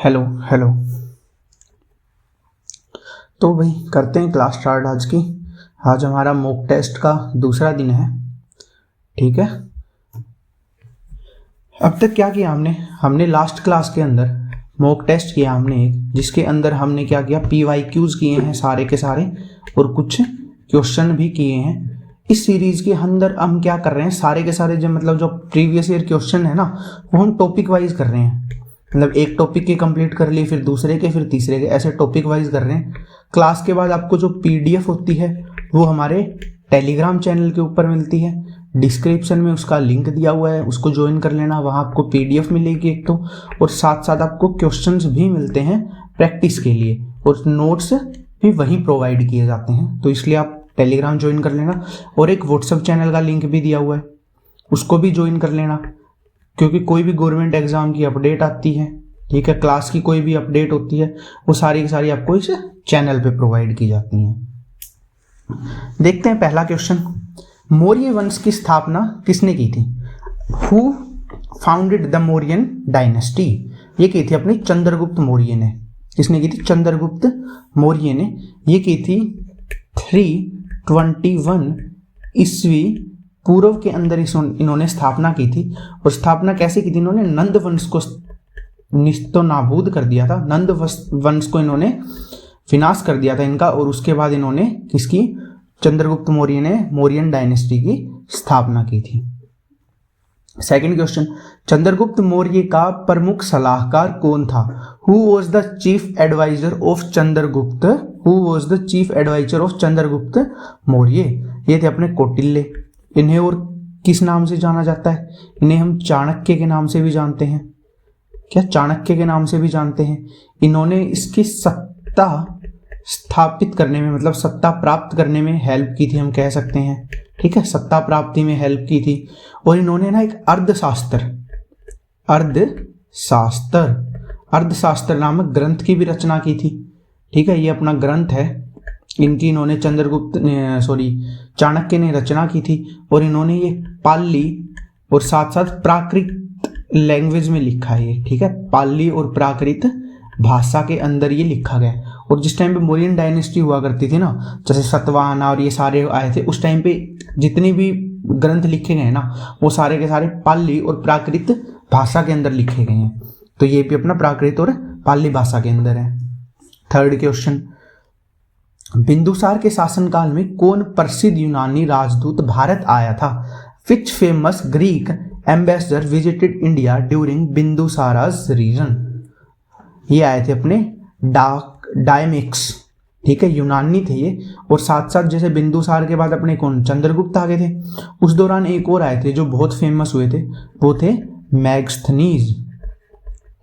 Hello hello. तो भाई करते हैं क्लास स्टार्ट आज की। आज हमारा मॉक टेस्ट का दूसरा दिन है। ठीक है, अब तक क्या किया हमने लास्ट क्लास के अंदर मॉक टेस्ट किया हमने एक, जिसके अंदर हमने क्या किया, PYQs किए हैं सारे के सारे और कुछ क्वेश्चन भी किए हैं। इस सीरीज के अंदर हम क्या कर रहे हैं, सारे के सारे जो प्रीवियस ईयर क्वेश्चन है ना, वो हम टॉपिक वाइज कर रहे हैं। मतलब एक टॉपिक के कंप्लीट कर लिए, फिर दूसरे के, फिर तीसरे के, ऐसे टॉपिक वाइज कर रहे हैं। क्लास के बाद आपको जो PDF होती है वो हमारे टेलीग्राम चैनल के ऊपर मिलती है। डिस्क्रिप्शन में उसका लिंक दिया हुआ है, उसको ज्वाइन कर लेना। वहाँ आपको PDF मिलेगी एक तो, और साथ साथ आपको क्वेश्चंस भी मिलते हैं प्रैक्टिस के लिए, और नोट्स भी वहीं प्रोवाइड किए जाते हैं। तो इसलिए आप टेलीग्राम ज्वाइन कर लेना। और एक व्हाट्सएप चैनल का लिंक भी दिया हुआ है, उसको भी ज्वाइन कर लेना, क्योंकि कोई भी गवर्नमेंट एग्जाम की अपडेट आती है, ठीक है, क्लास की कोई भी अपडेट होती है, वो सारी की सारी आपको इस चैनल पे प्रोवाइड की जाती हैं। देखते हैं पहला क्वेश्चन। मौर्य वंश की स्थापना किसने की थी? Who founded the Mauryan dynasty? ये की थी अपनी चंद्रगुप्त मौर्य ने। किसने की थी? चंद्रगुप्त मौर्य ने। ये की थी 321 ईस्वी पूर्व के अंदर इन्होंने स्थापना की थी। और स्थापना कैसे की थी? इन्होंने नंद वंश को निस्तनाबूद कर दिया था। नंद वंश को इन्होंने विनाश कर दिया था इनका, और उसके बाद इन्होंने किसकी? चंद्रगुप्त मौर्य ने मौर्यन डायनेस्टी की स्थापना की थी। सेकंड क्वेश्चन, चंद्रगुप्त मौर्य का प्रमुख सलाहकार कौन था? Who was the chief advisor of Chandragupta? Who was the chief advisor of Chandragupta Maurya? ये थे अपने कौटिल्य। इन्हें और किस नाम से जाना जाता है? इन्हें हम चाणक्य के नाम से भी जानते हैं। क्या चाणक्य के नाम से भी जानते हैं? इन्होंने इसकी सत्ता स्थापित करने में, मतलब सत्ता प्राप्त करने में हेल्प की थी, हम कह सकते हैं। ठीक है, सत्ता प्राप्ति में हेल्प की थी। और इन्होंने ना एक अर्थशास्त्र नामक ग्रंथ की भी रचना की थी। ठीक है, ये अपना ग्रंथ है इनकी, इन्होंने चाणक्य ने रचना की थी। और इन्होंने ये पाली और साथ साथ प्राकृत लैंग्वेज में लिखा है ये। ठीक है, पाली और प्राकृत भाषा के अंदर ये लिखा गया। और जिस टाइम पे मौर्यन डायनेस्टी हुआ करती थी ना, जैसे सतवाहन और ये सारे आए थे, उस टाइम पे जितने भी ग्रंथ लिखे गए ना, वो सारे के सारे पाली और प्राकृत भाषा के अंदर लिखे गए हैं। तो ये भी अपना प्राकृत और पाली भाषा के अंदर है। थर्ड क्वेश्चन, बिंदुसार के शासनकाल में कौन प्रसिद्ध यूनानी राजदूत भारत आया था? Which famous Greek ambassador visited India during Bindusara's region? ये आए थे अपने डायमेक्स। ठीक है, यूनानी थे ये। और साथ साथ जैसे बिंदुसार के बाद अपने कौन? चंद्रगुप्त आ गए थे। उस दौरान एक और आए थे जो बहुत फेमस हुए थे, वो थे मैगस्थनीज।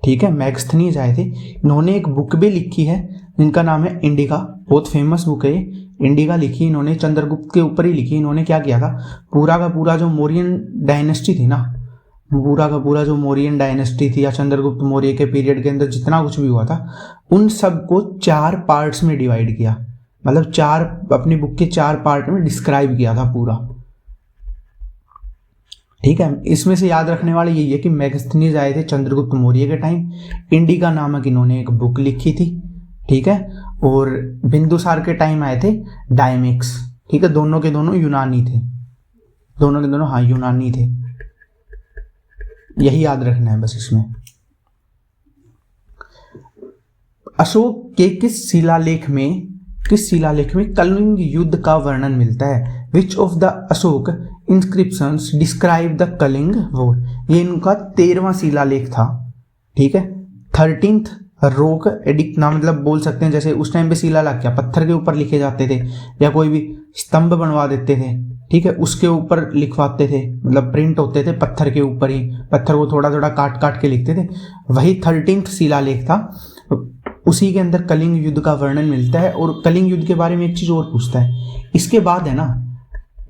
ठीक है, मैगस्थनीज आए थे। इन्होंने एक बुक भी लिखी है, इनका नाम है इंडिका। बहुत फेमस बुक है इंडिका, लिखी इन्होंने चंद्रगुप्त के ऊपर ही लिखी। इन्होंने क्या किया था, पूरा का पूरा जो मौर्यन डायनेस्टी थी ना, पूरा का पूरा जो मौर्यन डायनेस्टी थी या चंद्रगुप्त मौर्य के पीरियड के अंदर जितना कुछ भी हुआ था, उन सब को 4 पार्ट्स में डिवाइड किया। मतलब 4, अपनी बुक के 4 पार्ट में डिस्क्राइब किया था पूरा। ठीक है, इसमें से याद रखने वाले यही है कि मैगस्थनीज आए थे चंद्रगुप्त मौर्य के टाइम, इंडिका नामक इन्होंने एक बुक लिखी थी। ठीक है, और बिंदुसार के टाइम आए थे डायमेक्स। ठीक है, दोनों के दोनों यूनानी थे, दोनों के दोनों हाँ यूनानी थे। यही याद रखना है बस इसमें। अशोक के किस शिलालेख में कलिंग युद्ध का वर्णन मिलता है? Which of the Ashoka inscriptions describe the Kalinga war? ये इनका 13वां शिलालेख था। ठीक है, 13th रोक एडिक्ट नाम, मतलब बोल सकते हैं जैसे उस टाइम पे शिलालेख क्या पत्थर के ऊपर लिखे जाते थे, या कोई भी स्तंभ बनवा देते थे। ठीक है, उसके ऊपर लिखवाते थे, मतलब प्रिंट होते थे पत्थर के ऊपर ही, पत्थर को थोड़ा थोड़ा काट काट के लिखते थे। वही 13th शिलालेख था, उसी के अंदर कलिंग युद्ध का वर्णन मिलता है। और कलिंग युद्ध के बारे में एक चीज और पूछता है, इसके बाद है ना,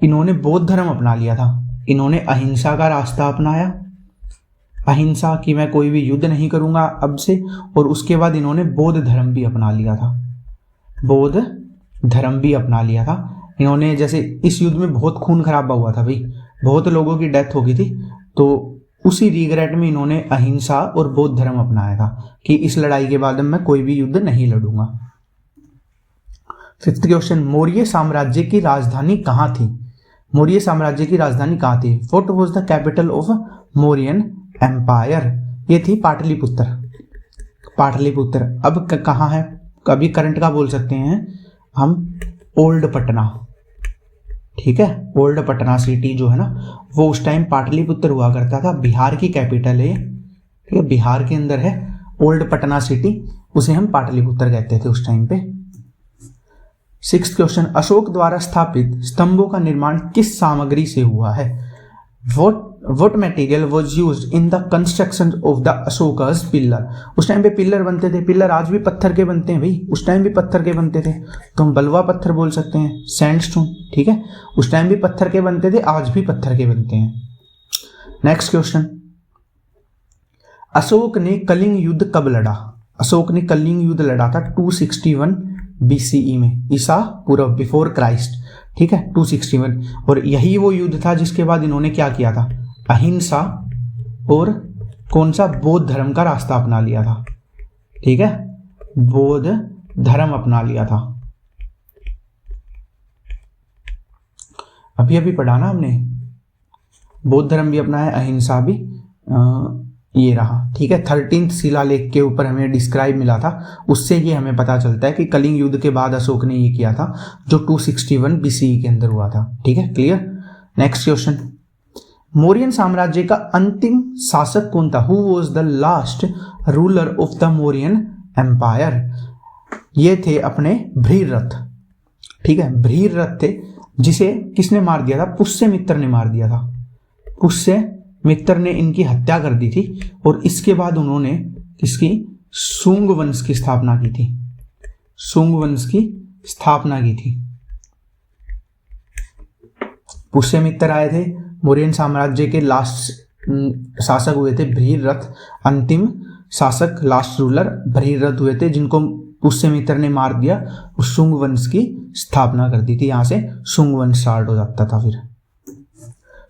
इन्होंने बौद्ध धर्म अपना लिया था। इन्होंने अहिंसा का रास्ता अपनाया, अहिंसा की मैं कोई भी युद्ध नहीं करूंगा अब से। और उसके बाद इन्होंने बौद्ध धर्म भी अपना लिया था, बौद्ध धर्म भी अपना लिया था इन्होंने। जैसे इस युद्ध में बहुत खून खराबा हुआ था भाई, बहुत लोगों की डेथ हो गई थी। तो उसी रिग्रेट में इन्होंने अहिंसा और बौद्ध धर्म अपनाया था कि इस लड़ाई के बाद मैं कोई भी युद्ध नहीं लड़ूंगा। 5th क्वेश्चन, मौर्य साम्राज्य की राजधानी कहाँ थी? मौर्य साम्राज्य की राजधानी कहाँ थी? What was the capital of Mauryan empire? ये थी पाटलिपुत्र। पाटलिपुत्र अब कहाँ है? कभी करंट का बोल सकते हैं हम, ओल्ड पटना। ठीक है, ओल्ड पटना सिटी जो है ना, वो उस टाइम पाटलिपुत्र हुआ करता था, बिहार की कैपिटल है। ठीक है, बिहार के अंदर है ओल्ड पटना सिटी, उसे हम पाटलिपुत्र कहते थे उस टाइम पे। 6th क्वेश्चन, अशोक द्वारा स्थापित स्तंभों का निर्माण किस सामग्री से हुआ है? What material was used in the construction of the Ashoka's pillar? उस टाइम पे पिलर बनते थे, पिलर आज भी पत्थर के बनते हैं भाई, उस टाइम भी पत्थर के बनते थे, तो हम बलुआ पत्थर बोल सकते हैं, सैंडस्टोन। ठीक है, उस टाइम भी पत्थर के बनते थे, आज भी पत्थर के बनते हैं। नेक्स्ट क्वेश्चन, अशोक ने कलिंग युद्ध कब लड़ा? अशोक ने कलिंग युद्ध लड़ा था 261 BCE में, ईसा पूर्व, बिफोर क्राइस्ट। ठीक है, 261, और यही वो युद्ध था जिसके बाद इन्होंने क्या किया था? अहिंसा और कौन सा? बौद्ध धर्म का रास्ता अपना लिया था। ठीक है, बौद्ध धर्म अपना लिया था। अभी अभी पढ़ा ना हमने, बौद्ध धर्म भी अपना है, अहिंसा भी ये रहा। ठीक है, 13th शिलालेख के ऊपर हमें डिस्क्राइब मिला था, उससे ये हमें पता चलता है कि कलिंग युद्ध के बाद अशोक ने ये किया था जो 261 BCE के अंदर हुआ था। ठीक है, क्लियर। नेक्स्ट क्वेश्चन, मौर्यन साम्राज्य का अंतिम शासक कौन था? Who was the last ruler of the Mauryan empire? ये थे अपने भ्रीरथ। ठीक है, भ्रीरथ थे, जिसे किसने मार दिया था? पुष्यमित्र ने मार दिया था। पुष्यमित्र ने इनकी हत्या कर दी थी, और इसके बाद उन्होंने किसकी? शुंग वंश की स्थापना की थी। शुंग वंश की स्थापना की थी। पुष्यमित्र आए थे, मौर्यन साम्राज्य के लास्ट शासक हुए थे भ्रीरथ, अंतिम शासक, लास्ट रूलर भ्रीरथ हुए थे, जिनको पुष्यमित्र ने मार दिया और शुंग वंश की स्थापना कर दी थी। यहां से शुंग वंश स्टार्ट हो जाता था। फिर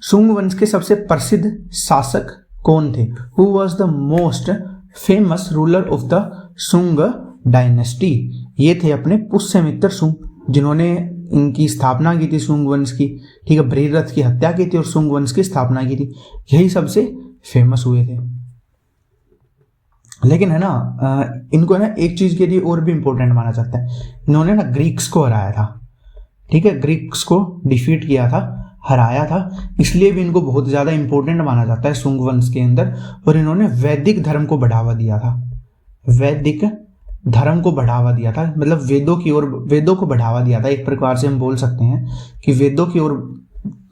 शुंग वंश के सबसे प्रसिद्ध शासक कौन थे? Who was the most famous ruler of the Shunga dynasty? ये थे अपने पुष्यमित्र शुंग, जिन्होंने इनकी स्थापना की थी शुंग वंश की। ठीक है, भ्रीरथ की हत्या की थी और शुंग वंश की स्थापना की थी, यही सबसे फेमस हुए थे। लेकिन है ना, इनको है ना एक चीज के लिए और भी इंपॉर्टेंट माना जाता है, इन्होंने ना ग्रीक्स को हराया था। ठीक है, ग्रीक्स को डिफीट किया था, हराया था, इसलिए भी इनको बहुत ज्यादा इंपॉर्टेंट माना जाता है शुंग वंश के अंदर। और इन्होंने वैदिक धर्म को बढ़ावा दिया था, वैदिक धर्म को बढ़ावा दिया था, मतलब वेदों को बढ़ावा दिया था। एक प्रकार से हम बोल सकते हैं कि वेदों की ओर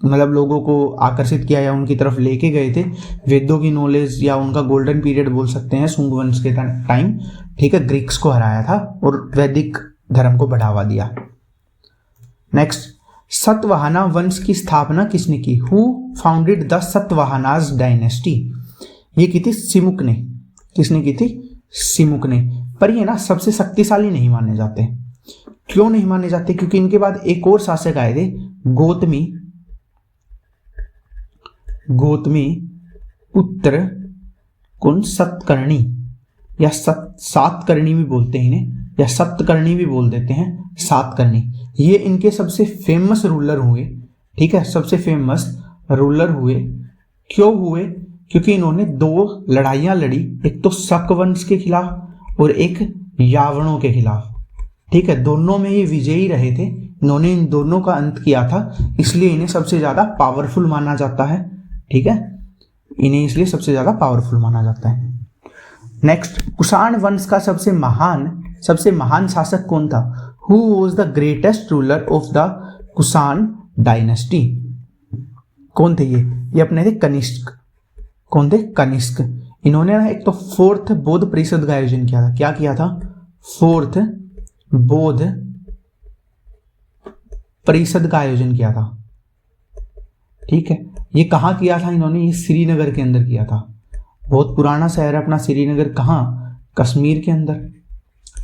मतलब लोगों को आकर्षित किया या उनकी तरफ लेके गए थे। वेदों की नॉलेज या उनका गोल्डन पीरियड बोल सकते हैं शुंग वंश के टाइम। ठीक है, ग्रीक्स को हराया था और वैदिक धर्म को बढ़ावा दिया। नेक्स्ट, सतवाहना वंश की स्थापना किसने की? Who founded the Satavahanas dynasty? ये की थी सिमुक ने। किसने की थी? सिमुक ने। पर ये ना सबसे शक्तिशाली नहीं माने जाते। क्यों नहीं माने जाते? क्योंकि इनके बाद एक और शासक आए थे, गौतमी पुत्र कौन? सतकर्णी या सातकर्णी भी बोलते हैं इन्हें, या सप्तकर्णी भी बोल देते हैं, सातकर्णी। ये इनके सबसे फेमस रूलर हुए। ठीक है, सबसे फेमस रूलर हुए। क्यों हुए? क्योंकि इन्होंने दो लड़ाइयां लड़ी, एक तो शक वंश के खिलाफ और एक यावनों के खिलाफ। ठीक है, दोनों में ये विजयी रहे थे, इन्होंने इन दोनों का अंत किया था, इसलिए इन्हें सबसे ज्यादा पावरफुल माना जाता है। ठीक है, इन्हें इसलिए सबसे ज्यादा पावरफुल माना जाता है। नेक्स्ट, कुषाण वंश का सबसे महान शासक कौन था? Who was the greatest ruler of the Kushan dynasty? कौन थे ये अपने थे कनिष्क। कौन थे? कनिष्क। इन्होंने ना एक तो 4th बौद्ध परिषद का आयोजन किया था। क्या किया था? 4th बौद्ध परिषद का आयोजन किया था। ठीक है, ये कहाँ किया था इन्होंने? ये श्रीनगर के अंदर किया था। बहुत पुराना शहर है अपना श्रीनगर। कहाँ? कश्मीर के अंदर।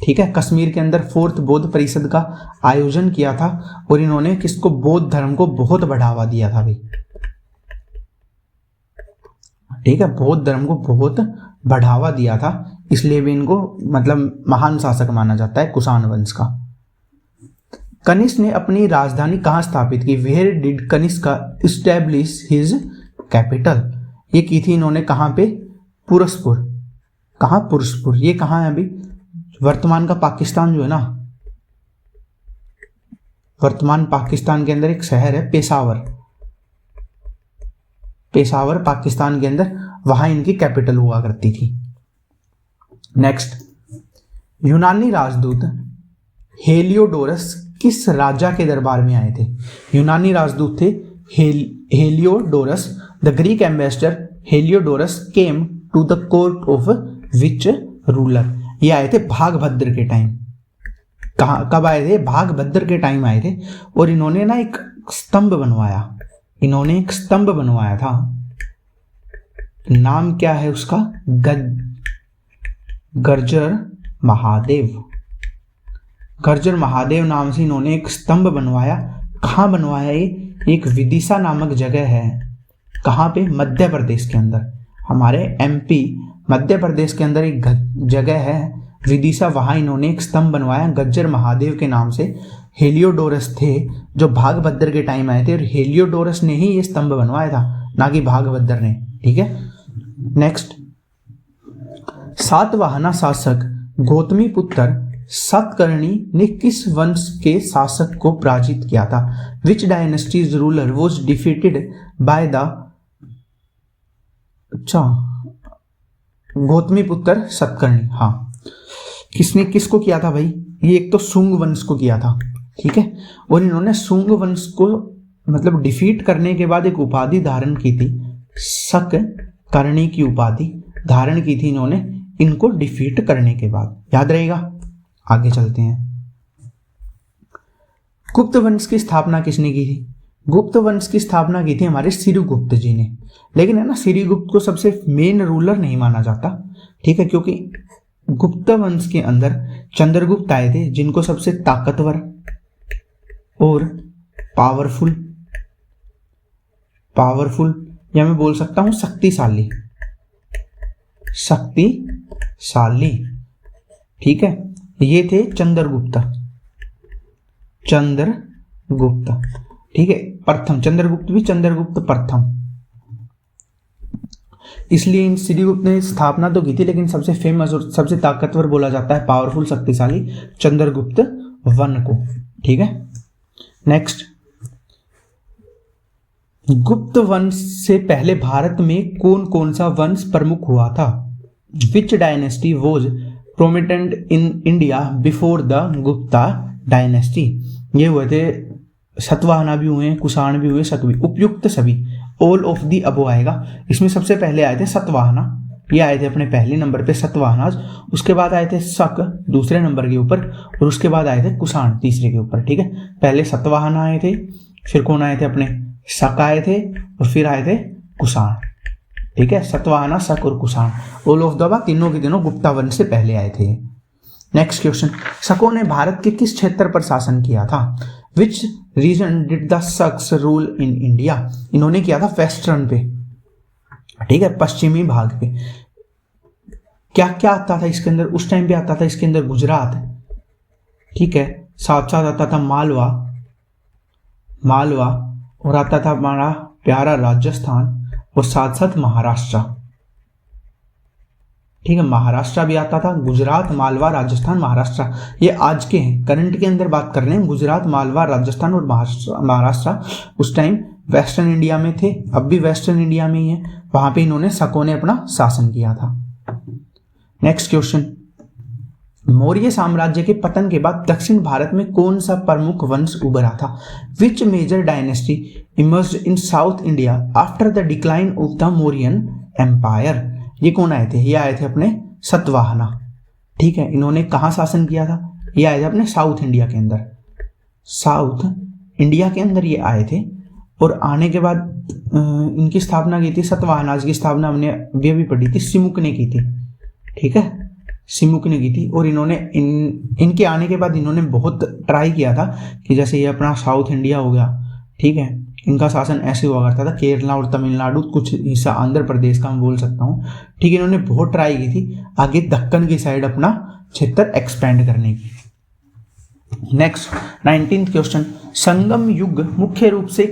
ठीक है, कश्मीर के अंदर 4th बौद्ध परिषद का आयोजन किया था, और इन्होंने किसको? बौद्ध धर्म को बहुत बढ़ावा दिया था भाई। ठीक है, बौद्ध धर्म को बहुत बढ़ावा दिया था, इसलिए भी इनको मतलब महान शासक माना जाता है कुषाण वंश का। कनिष्क ने अपनी राजधानी कहाँ स्थापित की? Where did Kanishka establish his capital? ये की थी इन्होंने कहाँ पे? पुरस्पुर। कहाँ? पुरस्पुर। ये कहाँ है अभी? वर्तमान का पाकिस्तान जो है ना, वर्तमान पाकिस्तान के अंदर एक शहर है पेशावर, पेशावर पाकिस्तान के अंदर, वहां इनकी कैपिटल हुआ करती थी। नेक्स्ट, यूनानी राजदूत हेलियोडोरस किस राजा के दरबार में आए थे? यूनानी राजदूत थे Heliodorus. The Greek ambassador Heliodorus came to the court of which ruler? ये आए थे भागभद्र के टाइम। कहाँ, कब आए थे? भागभद्र के टाइम आए थे। और इन्होंने ना एक स्तंभ बनवाया, इन्होंने एक स्तंभ बनवाया था, नाम क्या है उसका? गर्जर महादेव। गर्जर महादेव नाम से इन्होंने एक स्तंभ बनवाया। कहाँ बनवाया? ये एक विदिशा नामक जगह है। कहाँ पे? मध्य प्रदेश के अंदर, हमारे एमपी मध्य प्रदेश के अंदर एक जगह है विदिशा, वहां इन्होंने एक स्तंभ बनवाया गज्जर महादेव के नाम से। हेलियोडोरस थे जो भागभद्र के टाइम आए थे, और हेलियोडोरस ने ही ये स्तंभ बनवाया था, ना कि भागभद्र ने। ठीक है। नेक्स्ट, सातवाहना शासक गौतमी पुत्र सातकर्णी ने किस वंश के शासक को पराजित किया था? Which dynasty's ruler was defeated by the, अच्छा, गौतमी पुत्र सातकर्णी। हाँ, किसने किसको किया था भाई? ये एक तो सुंग वंश को किया था, ठीक है। और इन्होंने सुंग वंश को मतलब डिफीट करने के बाद एक उपाधि धारण की थी, सातकर्णी की उपाधि धारण की थी इन्होंने, इनको डिफीट करने के बाद। याद रहेगा। आगे चलते हैं। गुप्त वंश की स्थापना किसने की थी? गुप्त वंश की स्थापना की थी हमारे सिरुगुप्त जी ने। लेकिन है ना, सिरुगुप्त को सबसे मेन रूलर नहीं माना जाता, ठीक है, क्योंकि गुप्त वंश के अंदर चंद्रगुप्त आए थे, जिनको सबसे ताकतवर और पावरफुल या मैं बोल सकता हूं शक्तिशाली, ठीक है, ये थे चंद्रगुप्त, ठीक है, प्रथम। चंद्रगुप्त भी चंद्रगुप्त प्रथम, इसलिए इन सिरुगुप्त ने स्थापना तो की थी, लेकिन सबसे फेमस और सबसे ताकतवर बोला जाता है, पावरफुल, शक्तिशाली, चंद्रगुप्त वन को। ठीक है। नेक्स्ट, गुप्त वंश से पहले भारत में कौन कौन सा वंश प्रमुख हुआ था? विच dynasty was prominent in India before the Gupta dynasty? ये हुए थे, सतवाहना भी हुए, कुषाण भी हुए, शक भी, उपयुक्त सभी, ऑल ऑफ दी अबो आएगा। इसमें सबसे पहले आए थे सतवाहना, ये आए थे अपने पहले नंबर पे सतवाहनाज, उसके बाद आए थे शक दूसरे नंबर के ऊपर, और उसके बाद आए थे कुषाण तीसरे के ऊपर। ठीक है, पहले सतवाहना आए थे, फिर कौन आए थे? अपने शक आए थे, और फिर आए थे कुषाण। ठीक है, सतवाहना, शक और Kushan, all of the above तीनों के तीनों गुप्ता वंश से पहले आए थे। नेक्स्ट क्वेश्चन, शकों ने भारत के किस क्षेत्र पर शासन किया था? Which region did the Shakas rule in India? इन्होंने किया था वेस्टर्न पे, ठीक है, पश्चिमी भाग पे। क्या क्या आता था इसके अंदर? उस टाइम पे आता था इसके अंदर गुजरात, ठीक है, साथ साथ आता था मालवा, और आता था हमारा प्यारा राजस्थान, और साथ साथ महाराष्ट्र। ठीक है, महाराष्ट्र भी आता था, गुजरात, मालवा, राजस्थान, महाराष्ट्र, ये आज के हैं, करंट के अंदर बात कर रहे हैं। गुजरात, मालवा, राजस्थान और महाराष्ट्र उस टाइम वेस्टर्न इंडिया में थे, अब भी वेस्टर्न इंडिया में ही है, वहां पे इन्होंने शकों ने अपना शासन किया था। नेक्स्ट क्वेश्चन, मौर्य साम्राज्य के पतन के बाद दक्षिण भारत में कौन सा प्रमुख वंश उभरा था? Which major dynasty emerged in South India after the decline of the Mauryan empire? ये कौन आए थे? ये आए थे अपने सतवाहना। ठीक है, इन्होंने कहाँ शासन किया था? ये आए थे अपने साउथ इंडिया के अंदर, साउथ इंडिया के अंदर ये आए थे, और आने के बाद इनकी स्थापना की थी, सतवाहनाज की स्थापना हमने अभी पढ़ी थी, सिमुक ने की थी। ठीक है, सिमुक ने की थी, और इन्होंने इनके आने के बाद इन्होंने बहुत ट्राई किया था कि जैसे ये अपना साउथ इंडिया हो गया, ठीक है, इनका शासन ऐसे हुआ करता था, केरला और तमिलनाडु, कुछ हिस्सा आंध्र प्रदेश का मैं बोल सकता हूँ, ठीक है। इन्होंने बहुत ट्राई की थी आगे दक्कन की साइड अपना क्षेत्र एक्सपेंड करने की। नेक्स्ट 19th क्वेश्चन, संगम युग मुख्य रूप से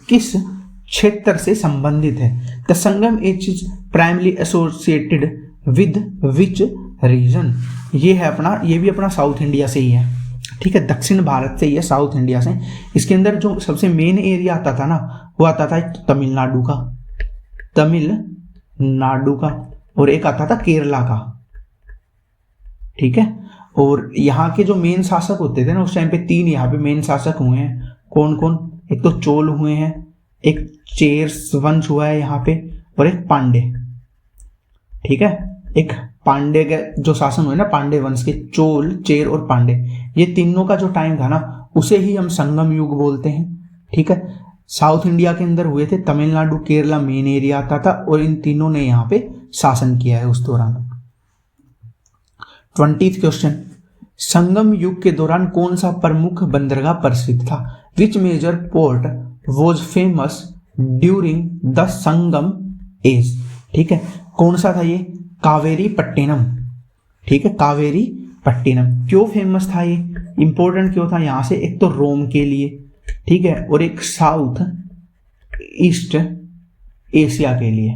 किस क्षेत्र से संबंधित है? The Sangam age is primary associated with which region? ये है अपना, ये भी अपना साउथ इंडिया से ही है, ठीक है, दक्षिण भारत से ही है, साउथ इंडिया से। इसके अंदर जो सबसे मेन एरिया आता था ना, वो आता था तमिलनाडु का, और एक आता था केरला का, ठीक है। और यहाँ के जो मेन शासक होते थे ना उस टाइम पे, 3 यहाँ पे मेन शासक हुए हैं। कौन कौन? एक तो चोल हुए हैं, एक चेर वंश हुआ है यहाँ पे, और एक पांडे, ठीक है। एक पांडे के जो शासन हुए ना, पांडे वंश के, चोल, चेर और पांडे, ये तीनों का जो टाइम था ना उसे ही हम संगम युग बोलते हैं, ठीक है। साउथ इंडिया के अंदर हुए थे, तमिलनाडु केरला मेन एरिया आता था, और इन तीनों ने यहाँ पे शासन किया है उस दौरान। 20th क्वेश्चन, संगम युग के दौरान कौन सा प्रमुख बंदरगाह प्रसिद्ध था? Which major port was famous during the Sangam age? ठीक है, कौन सा था ये? कावेरी पट्टिनम, ठीक है, कावेरी पट्टिनम। क्यों फेमस था ये, इंपॉर्टेंट क्यों था? यहां से एक तो रोम के लिए, ठीक है, और एक साउथ ईस्ट एशिया के लिए,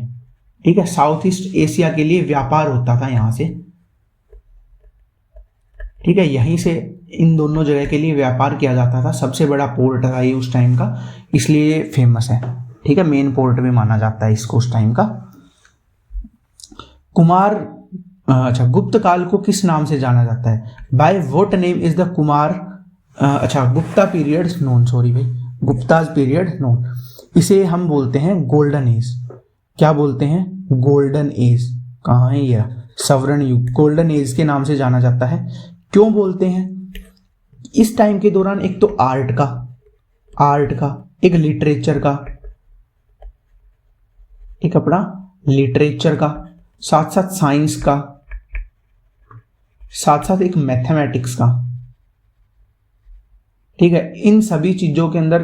ठीक है, साउथ ईस्ट एशिया के लिए व्यापार होता था यहां से, ठीक है, यहीं से इन दोनों जगह के लिए व्यापार किया जाता था। सबसे बड़ा पोर्ट था ये उस टाइम का, इसलिए फेमस है, ठीक है, मेन पोर्ट भी माना जाता है इसको उस टाइम का। गुप्त काल को किस नाम से जाना जाता है? By what name is the Gupta period known, sorry भाई, गुप्ताज पीरियड नोन। इसे हम बोलते हैं गोल्डन एज। क्या बोलते हैं? Golden age. कहाँ है ये? सवर्ण युग, गोल्डन एज के नाम से जाना जाता है। क्यों बोलते हैं? इस टाइम के दौरान एक तो आर्ट का, एक लिटरेचर का, एक अपना लिटरेचर का, साथ साथ साइंस का, साथ साथ एक मैथमेटिक्स का, ठीक है। इन सभी चीजों के अंदर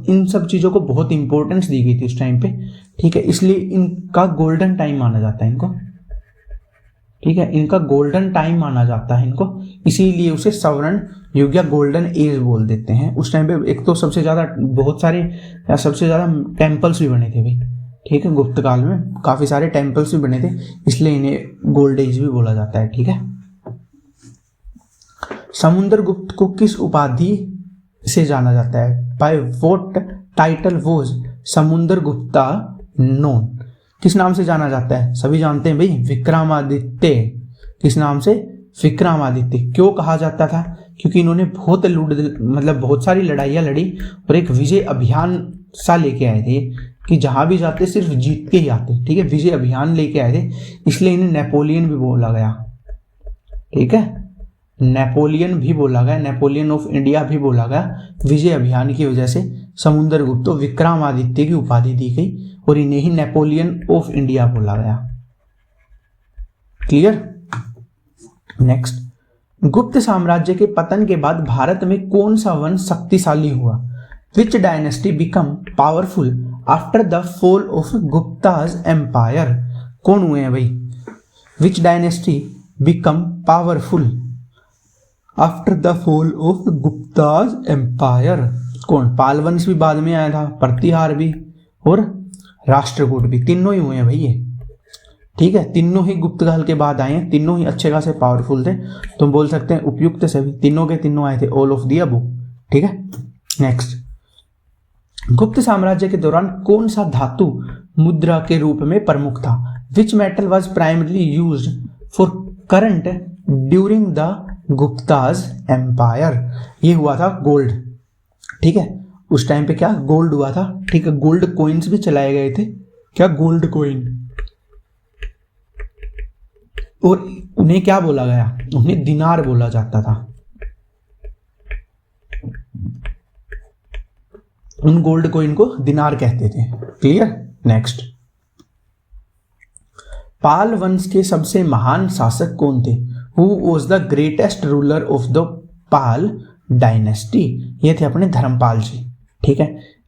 इन सब चीजों को बहुत इंपॉर्टेंस दी गई थी उस टाइम पे, ठीक है, इसलिए इनका गोल्डन टाइम माना जाता है इनको, ठीक है, इनका गोल्डन टाइम माना जाता है इनको, इसीलिए उसे सवर्ण युग या गोल्डन एज बोल देते हैं। उस टाइम पे एक तो सबसे ज्यादा टेम्पल्स भी बने थे भाई, ठीक है, गुप्त काल में काफी सारे टेम्पल्स भी बने थे, इसलिए इन्हें गोल्ड एज भी बोला जाता है, ठीक है। समुद्रगुप्त को किस उपाधि से जाना जाता है? By what title was Samudragupta known? किस नाम से जाना जाता है? सभी जानते हैं भाई, विक्रमादित्य। किस नाम से? विक्रमादित्य। क्यों कहा जाता था? क्योंकि इन्होंने बहुत सारी लड़ाइयाँ लड़ी और एक विजय अभियान सा लेके आए थे कि जहां भी जाते सिर्फ जीत के ही आते, ठीक है, विजय अभियान लेके आए थे, इसलिए इन्हें नेपोलियन भी बोला गया, ठीक है, नेपोलियन भी बोला गया, नेपोलियन ऑफ इंडिया भी बोला गया। विजय अभियान की वजह से समुद्रगुप्त को विक्रमादित्य की उपाधि दी गई और इन्हें ही नेपोलियन ऑफ इंडिया बोला गया। क्लियर? नेक्स्ट, गुप्त साम्राज्य के पतन के बाद भारत में कौन सा वंश शक्तिशाली हुआ? Which dynasty become powerful after the fall of Guptas empire? कौन हुए हैं भाई? Which dynasty become powerful after the fall of Guptas empire? कौन? पाल वंश भी बाद में आया था, प्रतिहार भी और राष्ट्रकूट भी, तीनों ही हुए हैं भाई ये, ठीक है, तीनों ही गुप्त काल के बाद आए हैं, तीनों ही अच्छे खासे पावरफुल थे, तुम बोल सकते हैं उपयुक्त से भी, तीनों के तीनों आए थे, ऑल ऑफ द अबव, ठीक है। नेक्स्ट, गुप्त साम्राज्य के दौरान कौन सा धातु मुद्रा के रूप में प्रमुख था? Which metal was primarily used for currency during the Guptas empire? ये हुआ था गोल्ड, ठीक है, उस टाइम पे क्या गोल्ड हुआ था, ठीक है, गोल्ड कॉइन्स भी चलाए गए थे, क्या गोल्ड कॉइन, और उन्हें क्या बोला गया? उन्हें दिनार बोला जाता था, उन गोल्ड कॉइन को दिनार कहते थे। क्लियर? नेक्स्ट, पाल वंश के सबसे महान शासक कौन थे? Who was the greatest ruler of the Pal dynasty? ये थे अपने धर्मपाल जी, ठीक है,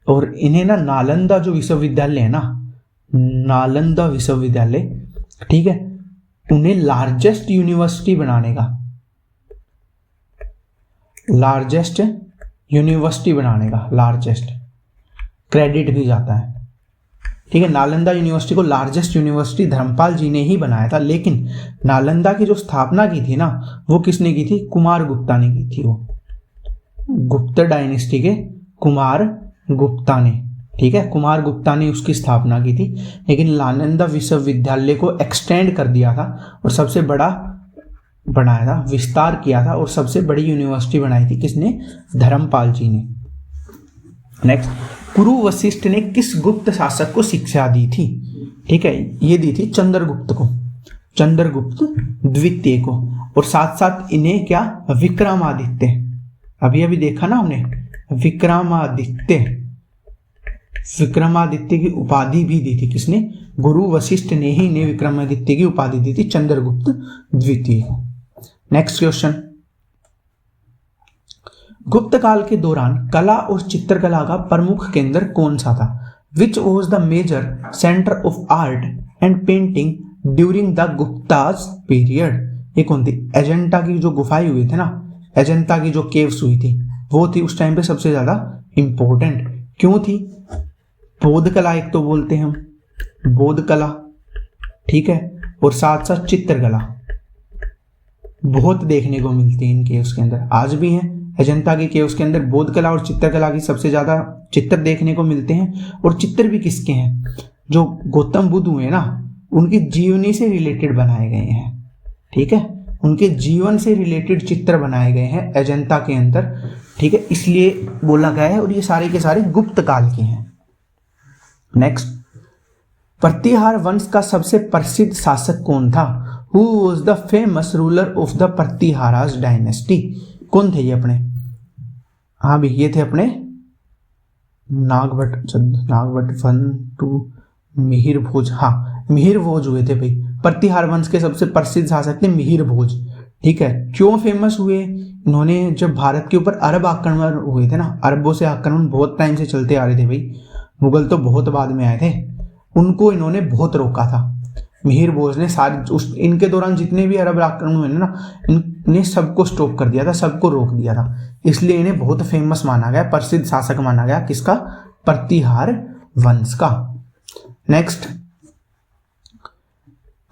और इन्हें ना नालंदा जो विश्वविद्यालय है ना, नालंदा विश्वविद्यालय, ठीक है, उन्हें लार्जेस्ट यूनिवर्सिटी बनाने का, लार्जेस्ट यूनिवर्सिटी बनाने का, लार्जेस्ट क्रेडिट भी जाता है, ठीक है। नालंदा यूनिवर्सिटी को लार्जेस्ट यूनिवर्सिटी धर्मपाल जी ने ही बनाया था, लेकिन नालंदा की जो स्थापना की थी ना, वो किसने की थी? कुमार गुप्ता ने की थी। वो गुप्त डायनेस्टी के कुमार गुप्ता ने, ठीक है, कुमार गुप्ता ने उसकी स्थापना की थी। लेकिन नालंदा विश्वविद्यालय को एक्सटेंड कर दिया था और सबसे बड़ा बनाया था, विस्तार किया था, और सबसे बड़ी यूनिवर्सिटी बनाई थी किसने? धर्मपाल जी ने। नेक्स्ट, कुरु वशिष्ठ ने किस गुप्त शासक को शिक्षा दी थी? ठीक है, ये दी थी चंद्रगुप्त को, चंद्रगुप्त द्वितीय को। और साथ साथ इन्हें क्या? विक्रमादित्य, अभी अभी देखा ना हमने, विक्रमादित्य, विक्रमादित्य की उपाधि भी दी थी किसने? गुरु वशिष्ठ ने ही इन्हें विक्रमादित्य की उपाधि दी थी, चंद्रगुप्त द्वितीय को। नेक्स्ट क्वेश्चन, गुप्त काल के दौरान कला और चित्रकला का प्रमुख केंद्र कौन सा था? Which was the major centre of art and painting during the Guptas period? ये कौन थी? अजंता की जो गुफाएं हुई थी ना, अजंता की जो केव्स हुई थी, वो थी उस टाइम पे सबसे ज्यादा इंपॉर्टेंट। क्यों थी? बौद्ध कला एक तो बोलते हैं हम, बौद्ध कला, ठीक है, और साथ साथ चित्रकला बहुत देखने को मिलती है इन केव्स के अंदर, आज भी हैं। अजंता के केव्स के अंदर बौद्ध कला और चित्रकला की सबसे ज्यादा चित्र देखने को मिलते हैं। और चित्र भी किसके हैं? जो गौतम बुद्ध हुए ना, उनकी जीवनी से रिलेटेड बनाए गए हैं, ठीक है, उनके जीवन से रिलेटेड चित्र बनाए गए हैं अजंता के अंदर, ठीक है, इसलिए बोला गया है। और ये सारे के सारे गुप्त काल के हैं। नेक्स्ट, प्रतिहार वंश का सबसे प्रसिद्ध शासक कौन था? Who was the famous ruler of the Pratiharas dynasty? कौन थे ये अपने? हाँ भी, ये थे अपने नागभट्ट 1 2 मिहिर भोज। हाँ, मिहिर भोज हुए थे भाई। प्रतिहार वंश के सबसे प्रसिद्ध शासक थे मिहिर भोज, ठीक है। क्यों फेमस हुए? इन्होंने जब भारत के ऊपर अरब आक्रमण हुए थे ना, अरबों से आक्रमण बहुत टाइम से चलते आ रहे थे भाई, मुगल तो बहुत बाद में आए थे, उनको इन्होंने बहुत रोका था। मिहिर भोज ने सारे इनके दौरान जितने भी अरब आक्रमण हुए ना, इन्हें सबको स्टॉप कर दिया था, सबको रोक दिया था, इसलिए इन्हें बहुत फेमस माना गया, प्रसिद्ध शासक माना गया। किसका? प्रतिहार वंश का। नेक्स्ट,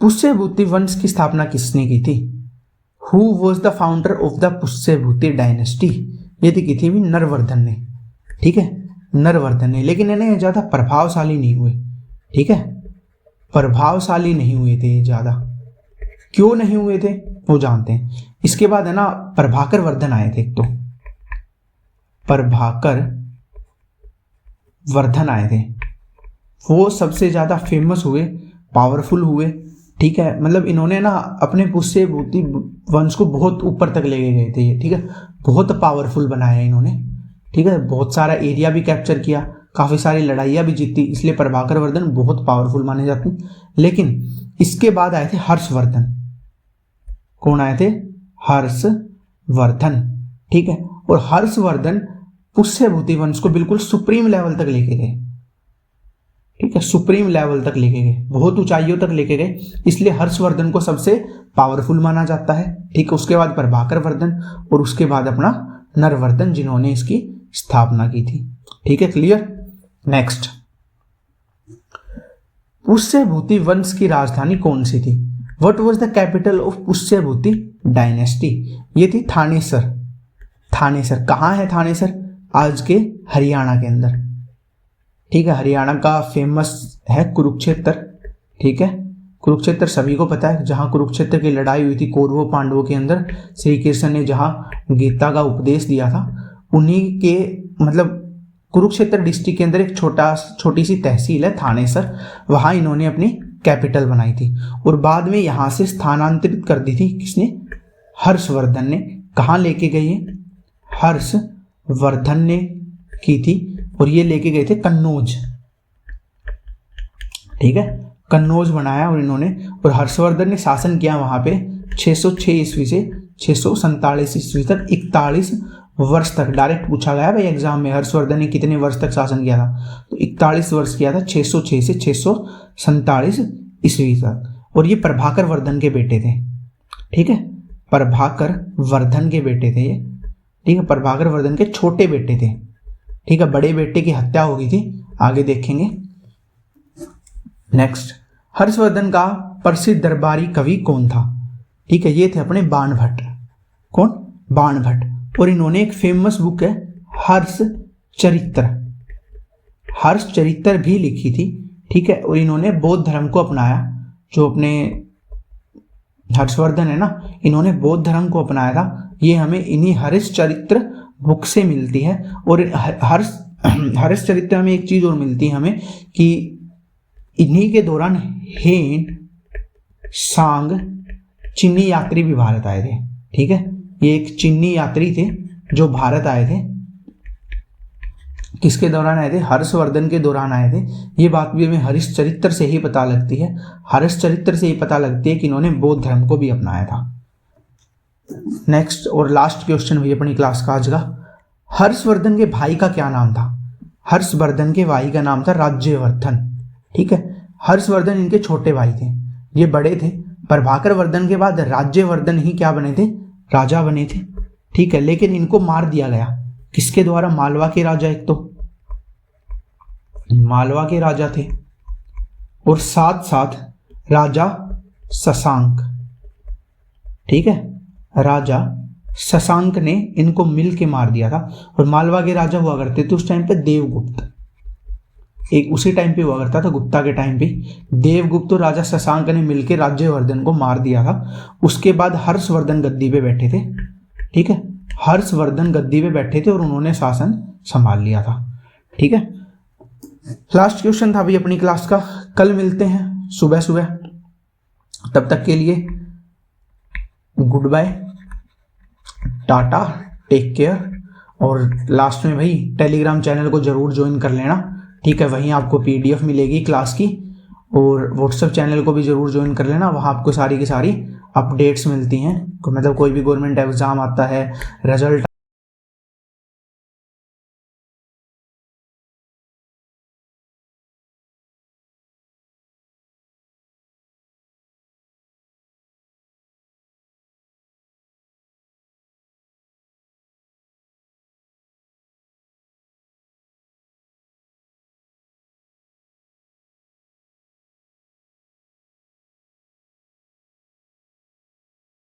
पुष्यभूति वंश की स्थापना किसने की थी? Who was the founder of the Pushyabhuti dynasty? ये की थी भी नरवर्धन ने, ठीक है, नरवर्धन ने। लेकिन इन्हें ज्यादा प्रभावशाली नहीं हुए, ठीक है, प्रभावशाली नहीं हुए थे ज्यादा। क्यों नहीं हुए थे वो जानते हैं। इसके बाद है ना प्रभाकर वर्धन आए थे, एक तो प्रभाकर वर्धन आए थे, वो सबसे ज्यादा फेमस हुए, पावरफुल हुए, ठीक है। मतलब इन्होंने ना अपने पुष्यभूति वंश को बहुत ऊपर तक लेके गए थे, ठीक है, बहुत पावरफुल बनाया इन्होंने, ठीक है, बहुत सारा एरिया भी कैप्चर किया, काफी सारी लड़ाइयां भी जीती, इसलिए प्रभाकर वर्धन बहुत पावरफुल माने जाते हैं। लेकिन इसके बाद आए थे हर्षवर्धन। कौन आए थे? हर्षवर्धन, ठीक है। और हर्षवर्धन पुष्यभूति वंश को बिल्कुल सुप्रीम लेवल तक लेके गए, ठीक है, सुप्रीम लेवल तक लेके गए, बहुत ऊंचाइयों तक लेके गए, इसलिए हर्षवर्धन को सबसे पावरफुल माना जाता है, ठीक है। उसके बाद प्रभाकर वर्धन और उसके बाद अपना नरवर्धन, जिन्होंने इसकी स्थापना की थी, ठीक है, क्लियर। नेक्स्ट, पुष्यभूति वंश की राजधानी कौन सी थी? What was the capital of Pushyabhuti dynasty? ये थी थानेसर। थानेसर कहाँ है? थानेसर आज के हरियाणा के अंदर, ठीक है। हरियाणा का फेमस है कुरुक्षेत्र, ठीक है, कुरुक्षेत्र सभी को पता है, जहां कुरुक्षेत्र की लड़ाई हुई थी कौरवों पांडवों के अंदर, श्री कृष्ण ने जहां गीता का उपदेश दिया था, उन्हीं के मतलब कुरुक्षेत्र डिस्ट्रिक्ट के अंदर एक छोटी सी तहसील है थानेसर, वहां इन्होंने अपनी कैपिटल बनाई थी। और बाद में यहां से स्थानांतरित कर दी थी किसने? हर्षवर्धन ने। कहां लेके गए? हर्षवर्धन ने की थी, और ये लेके गए थे कन्नौज, ठीक है, कन्नौज बनाया और इन्होंने। और हर्षवर्धन ने शासन किया वहां पे 606 ईस्वी से 647 ईस्वी तक 41 वर्ष तक, डायरेक्ट पूछा गया भाई एग्जाम में, हर्षवर्धन ने कितने वर्ष तक शासन किया था, तो 41 वर्ष किया था, 606 से 647 ईस्वी तक। और ये प्रभाकर वर्धन के बेटे थे, ठीक है, प्रभाकर वर्धन के बेटे थे ये, ठीक है, प्रभाकर वर्धन के छोटे बेटे थे, ठीक है, बड़े बेटे की हत्या हो गई थी, आगे देखेंगे। नेक्स्ट, हर्षवर्धन का प्रसिद्ध दरबारी कवि कौन था, ठीक है, ये थे अपने बाणभट्ट। कौन? बाणभट्ट। और इन्होंने एक फेमस बुक है हर्ष चरित्र भी लिखी थी, ठीक है, और इन्होंने बौद्ध धर्म को अपनाया, जो अपने हर्षवर्धन है ना, इन्होंने बौद्ध धर्म को अपनाया था, ये हमें इन्हीं हर्ष चरित्र बुक से मिलती है। और हर्ष चरित्र में एक चीज और मिलती है हमें कि इन्हीं के दौरान हेन सांग चीनी यात्री भी भारत आए थे, ठीक है, ये एक चीनी यात्री थे जो भारत आए थे। किसके दौरान आए थे? हर्षवर्धन के दौरान आए थे। ये बात भी हमें हर्ष चरित्र से ही पता लगती है, हर्ष चरित्र से ही पता लगती है कि इन्होंने बौद्ध धर्म को भी अपनाया था। नेक्स्ट और लास्ट क्वेश्चन भी अपनी क्लास का आज का, हर्षवर्धन के भाई का क्या नाम था? हर्षवर्धन के भाई का नाम था राज्यवर्धन, ठीक है, हर्षवर्धन इनके छोटे भाई थे, ये बड़े थे। प्रभाकर वर्धन के बाद राज्यवर्धन ही क्या बने थे? राजा बने थे, ठीक है, लेकिन इनको मार दिया गया। किसके द्वारा? मालवा के राजा, एक तो मालवा के राजा थे और साथ साथ राजा शशांक, ठीक है, राजा शशांक ने इनको मिल के मार दिया था। और मालवा के राजा हुआ करते थे उस टाइम पे देवगुप्त, एक उसी टाइम पे हुआ करता था, गुप्ता के टाइम पे देवगुप्त और राजा शशांक ने मिलकर राज्यवर्धन को मार दिया था। उसके बाद हर्षवर्धन गद्दी पे बैठे थे, ठीक है, हर्षवर्धन गद्दी पे बैठे थे और उन्होंने शासन संभाल लिया था, ठीक है। लास्ट क्वेश्चन था अभी अपनी क्लास का, कल मिलते हैं सुबह सुबह, तब तक के लिए goodbye, tata, take care. और लास्ट में भाई टेलीग्राम चैनल को जरूर ज्वाइन कर लेना, ठीक है, वहीं आपको PDF मिलेगी क्लास की, और व्हाट्सएप चैनल को भी जरूर ज्वाइन कर लेना, वहाँ आपको सारी की सारी अपडेट्स मिलती हैं, मतलब कोई भी गवर्नमेंट एग्जाम आता है, रिजल्ट